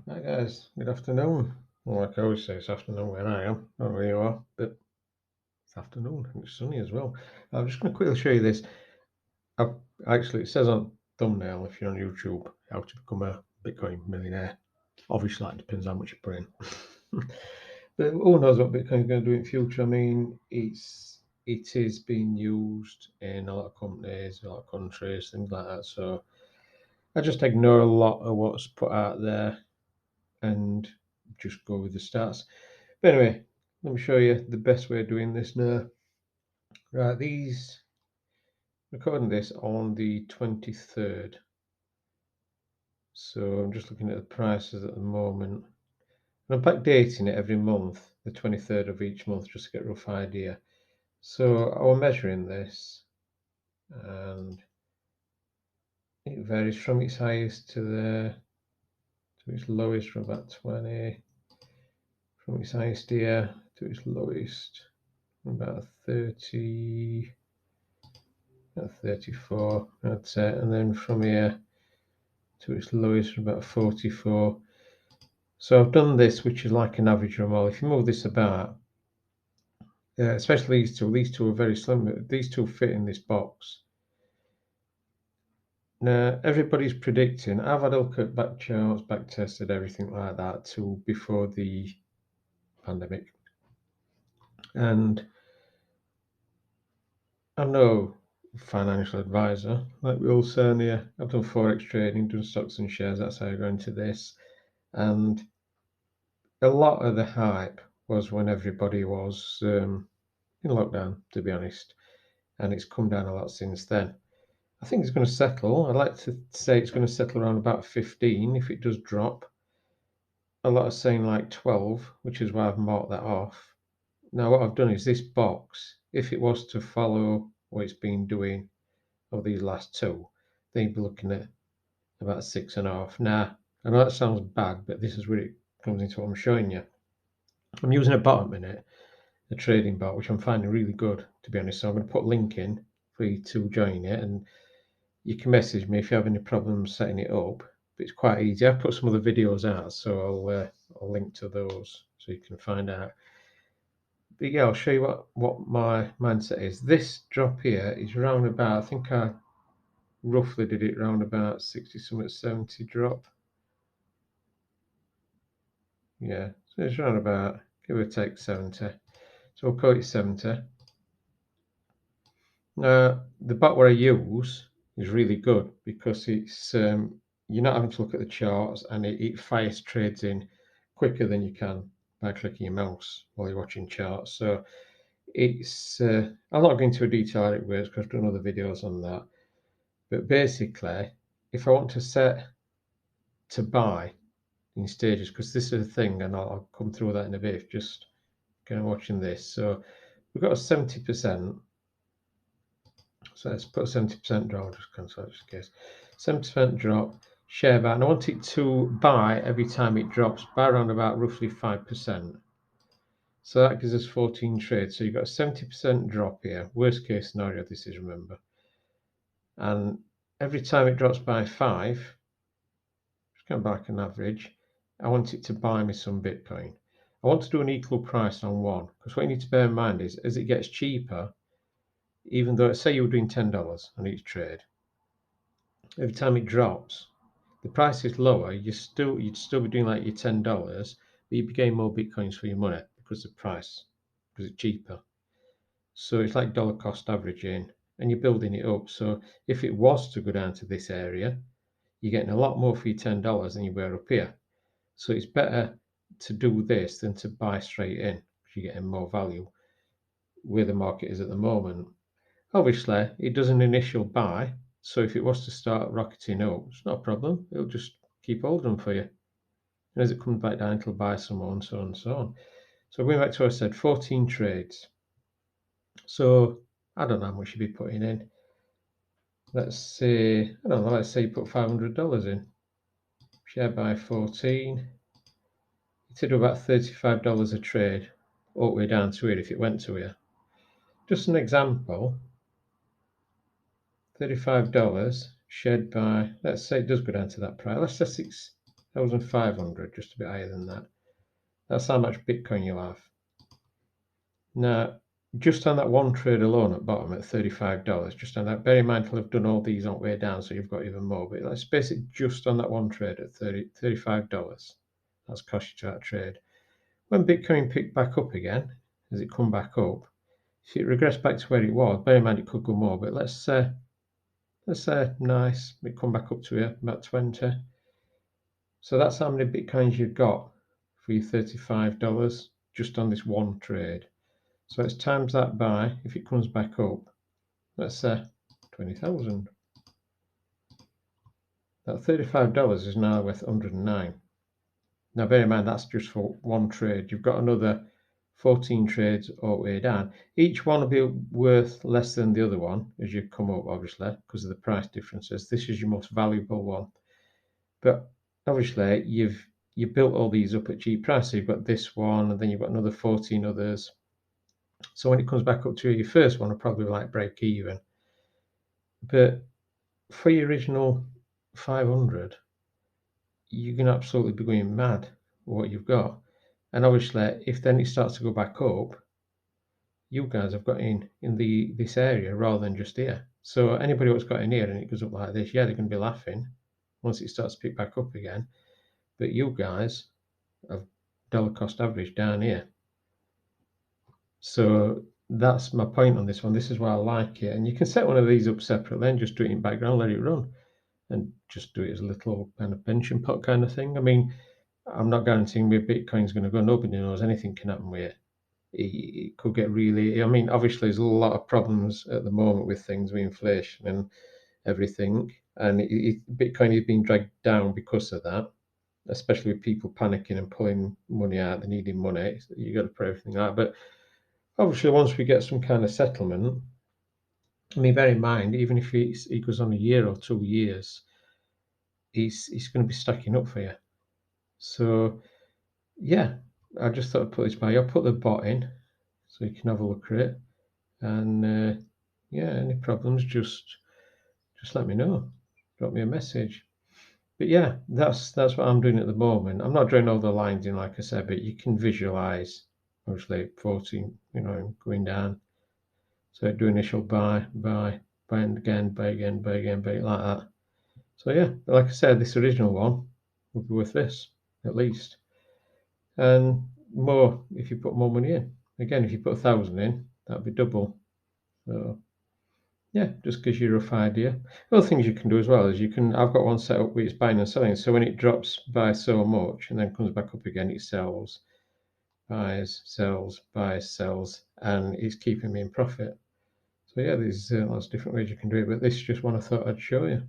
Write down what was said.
Hi guys, good afternoon. Well, like I always say, it's afternoon where I am. Not where you are, but it's afternoon and it's sunny as well. I'm just going to quickly show you this. I've, actually, it says on thumbnail if you're on YouTube how to become a Bitcoin millionaire. Obviously, that depends how much you put in. But who knows what Bitcoin is going to do in future? I mean, it is being used in a lot of companies, a lot of countries, things like that. So I just ignore a lot of what's put out there and just go with the stats. But anyway, let me show you the best way of doing this now. Right, recording this on the 23rd. So I'm just looking at the prices at the moment. And I'm backdating it every month, the 23rd of each month, just to get a rough idea. So I was measuring this, and it varies from its highest to its lowest from about 20, from its highest here to its lowest from about 30. 34, I'd say, and then from here to its lowest about 44. So I've done this, which is like an average from all. If you move this about, especially these two are very slim. These two fit in this box. Now everybody's predicting. I've had a look at back charts, back tested everything like that to before the pandemic, and I'm no financial advisor, like we all say in here. I've done forex trading, done stocks and shares. That's how I go into this, and a lot of the hype was when everybody was in lockdown, to be honest, and it's come down a lot since then. I think it's going to settle. I'd like to say it's going to settle around about 15 if it does drop. A lot are saying like 12, which is why I've marked that off. Now, what I've done is this box, if it was to follow what it's been doing over these last two, then you'd be looking at about 6.5. Now, I know that sounds bad, but this is where it comes into what I'm showing you. I'm using a bot at the minute, a trading bot, which I'm finding really good, to be honest. So I'm going to put a link in for you to join it, and you can message me if you have any problems setting it up. But it's quite easy. I've put some of the videos out, so I'll link to those so you can find out. But yeah, I'll show you what my mindset is. This drop here is round about, I think I roughly did it round about 60 something 70 drop. Yeah, so it's round about, give or take 70. So we'll call it 70. Now, the bot where I use is really good because it's you're not having to look at the charts, and it fires trades in quicker than you can by clicking your mouse while you're watching charts. So it's I'm not going into detail how it works because I've done other videos on that. But basically, if I want to set to buy in stages, because this is a thing, and I'll come through that in a bit. Just kind of watching this. So we've got a 70%. So let's put a 70% drop, just cancel that just in case. 70% drop, share buy, and I want it to buy every time it drops by around about roughly 5%. So that gives us 14 trades. So you've got a 70% drop here. Worst case scenario, this is, remember. And every time it drops by 5, just going back an average, I want it to buy me some Bitcoin. I want to do an equal price on one, because what you need to bear in mind is as it gets cheaper, even though, say you were doing $10 on each trade, every time it drops, the price is lower. You'd still be doing like your $10, but you'd be getting more bitcoins for your money because the price, because it's cheaper. So it's like dollar cost averaging, and you're building it up. So if it was to go down to this area, you're getting a lot more for your $10 than you were up here. So it's better to do this than to buy straight in because you're getting more value where the market is at the moment. Obviously, it does an initial buy, so if it was to start rocketing up, it's not a problem. It'll just keep holding them for you. And as it comes back down, it'll buy some more, and so on and so on. So going back to what I said, 14 trades. So I don't know how much you'd be putting in. Let's say, I don't know, let's say you put $500 in. Share by 14. It'd do about $35 a trade, all the way down to here if it went to here. Just an example, $35 shared by, let's say it does go down to that price. Let's say 1,500, just a bit higher than that. That's how much Bitcoin you'll have. Now, just on that one trade alone at bottom at $35, just on that, bear in mind I've done all these on the way down, so you've got even more, but let's basically just on that one trade at $35. That's cost you to that trade. When Bitcoin picked back up again, as it come back up, if it regressed back to where it was, bear in mind it could go more, but let's say nice, it come back up to here, about 20. So that's how many Bitcoins you've got for your $35 just on this one trade. So let's times that by, if it comes back up, let's say 20,000. That $35 is now worth 109. Now bear in mind that's just for one trade. You've got another 14 trades all the way down. Each one will be worth less than the other one as you come up, obviously, because of the price differences. This is your most valuable one. But obviously you built all these up at cheap price. So you've got this one, and then you've got another 14 others. So when it comes back up to your first one, will probably like break even. But for your original 500, you're going to absolutely be going mad with what you've got. And obviously, if then it starts to go back up, you guys have got in this area rather than just here. So anybody who's got in here and it goes up like this, yeah, they're going to be laughing once it starts to pick back up again. But you guys have dollar cost average down here. So that's my point on this one. This is why I like it. And you can set one of these up separately and just do it in background, let it run, and just do it as a little kind of pension pot kind of thing. I mean, I'm not guaranteeing where Bitcoin's going to go. Nobody knows. Anything can happen with it. It could get really, I mean, obviously there's a lot of problems at the moment with things, with inflation and everything. And Bitcoin is being dragged down because of that, especially with people panicking and pulling money out, they're needing money. So you got to put everything out. But obviously, once we get some kind of settlement, I mean, bear in mind, even if it goes on a year or 2 years, he's going to be stacking up for you. So, yeah, I just thought I'd put this by you. I'll put the bot in so you can have a look at it. And yeah, any problems, just let me know. Drop me a message. But yeah, that's what I'm doing at the moment. I'm not drawing all the lines in, like I said, but you can visualize, obviously, 14, going down. So do initial buy again, buy again, like that. So yeah, like I said, this original one would be worth this, at least. And more if you put more money in. Again, if you put 1,000 in, that'd be double. So yeah, just gives you a rough idea. Other things you can do as well is I've got one set up where it's buying and selling. So when it drops by so much and then comes back up again, it sells, buys, sells, buys, sells, and it's keeping me in profit. So yeah, there's lots of different ways you can do it, but this is just one I thought I'd show you.